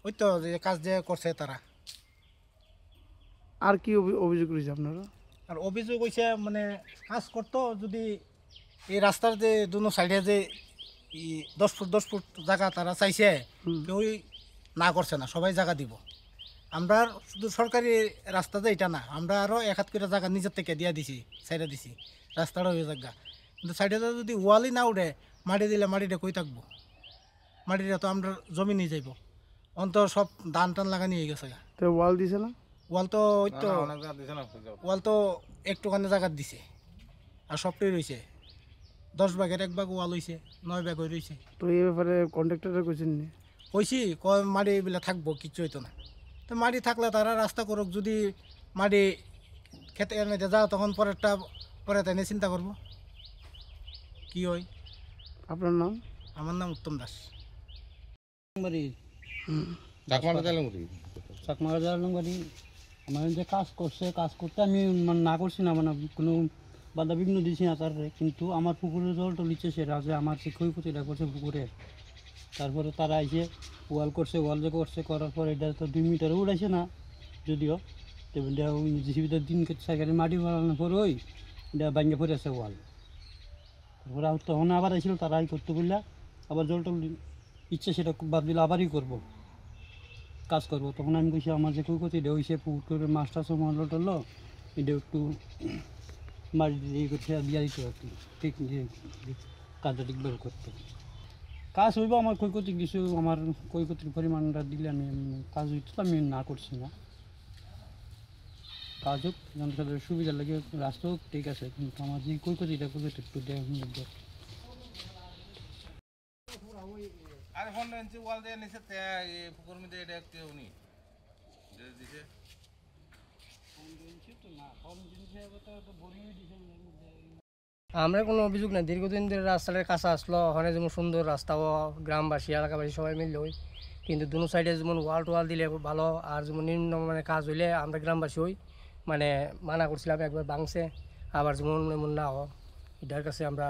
ওই তো যে কাজ যে করছে তারা। আর কি অভিযোগ রয়েছে আপনারা? আর অভিযোগ হয়েছে মানে কাজ করতো যদি এই রাস্তার যে দুনো সাইডে যে 10 ফুট জায়গা তারা চাইছে, কেউই না করছে না, সবাই জায়গা দিব। আমরা শুধু সরকারি রাস্তা যে এটা না, আমরা আরও 1 হাত করে জায়গা নিজের থেকে দিয়ে দিছি, সাইডে দিছি, রাস্তাটা হয়ে জায়গা। কিন্তু সাইডে যদি ওয়ালই না উঠে, মাটি দিলে মাটিটা কই থাকবো? মাটিটা তো আমরা জমি নিয়ে যাইব। অন্ত সব ধান টান লাগানি হয়ে গেছে। তো ওয়াল দিছে না? ওয়াল তো ওই তো ওয়াল তো একটুখানি জায়গা দিছে, আর সবটাই রয়েছে 10 ভাগের 1 ভাগ ওয়াল হয়েছে, 9 ভাগ হয়ে রয়েছে। তো এই ব্যাপারে কন্ট্রাক্টরে কইছেন নি? কইছি কয় মাটি এগুলো থাকবো, কিচ্ছু হইতো না। তো মাটি থাকলে তারা রাস্তা করুক, যদি মাটি খেতে এনে যাও তখন পরে তাই নিয়ে চিন্তা করবো কি হয়। আপনার নাম? আমার নাম উত্তম দাস। চাকমারা জালবাড়ি আমার যে কাজ করছে, কাজ করতে আমি না করছি না, মানে কোনো বাধা বিঘ্ন দিচ্ছি না তার, কিন্তু আমার পুকুরের জলটা নিচ্ছে সেটা যে আমার যে ক্ষয়ক্ষতিটা করছে পুকুরের। তারপরে তারা এসে ওয়াল করছে, ওয়াল যে করছে করার পর এটা তো 2 মিটারও উড়াইছে না যদিও, ওই জিসিবিটার দিন সাইকেলে মাটি বানানোর পর ওই এটা ভাঙ্গে পড়েছে ওয়াল। তারপরে তখন আবার আসছিল তারা করতে বললে, আবার জলটা ইচ্ছে সেটা ভাবছিল আবারই করবো, কাজ করবো। তখন আমি কইছি আমার যে ক্ষয়ক্ষতিটা হয়েছে পুকুরের মাছ টাছ মারলো টারলো, এটা একটু মাটি দিয়ে করছে দিয়া দিত আর কি, ঠিক কাজটা ঠিকভাবে করতে। কাজ হইব, আমার ক্ষয়ক্ষতি কিছু, আমার ক্ষয়ক্ষতির পরিমাণটা দিলে আমি কাজ হইতো, আমি না করছি না। কাজ হোক, জনসাধারণের সুবিধা লাগে, রাস্তা হোক, ঠিক আছে, কিন্তু আমার যে ক্ষয়ক্ষতিটা করবে একটু দেওয়া। আর ফোন এনছি ওয়াল দিয়ে নিচে পুকুর মধ্যে এটা কেউ নি দিছে। আমরা কোনো অভিযোগ নাই, দীর্ঘদিন ধরে রাস্তাটার কাছে আসলো, ওখানে যেমন সুন্দর রাস্তা, ও গ্রামবাসী এলাকাবাসী সবাই মিললে ওই, কিন্তু দুনো সাইডে যেমন ওয়াল টোয়াল দিলে ভালো, আর যেমন নিম্ন মানে কাজ হইলে আমরা গ্রামবাসী হই মানে মানা করছিলাম, একবার ভাঙছে, আবার যেমন এমন না হয় এটার কাছে আমরা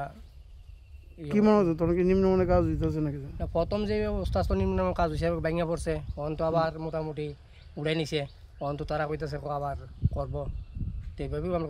কি মনে হতো তোমার কি নিম্নমানের কাজ দিতেছে নাকি? প্রথম যে অবস্থা আসতো নিম্ন কাজ হয়েছে ভেঙে পড়ছে, অন্ত আবার মোটামুটি উড়াই নিছে, অন্ত তারা কইতেছে আবার করবো, তো এইভাবেও আমরা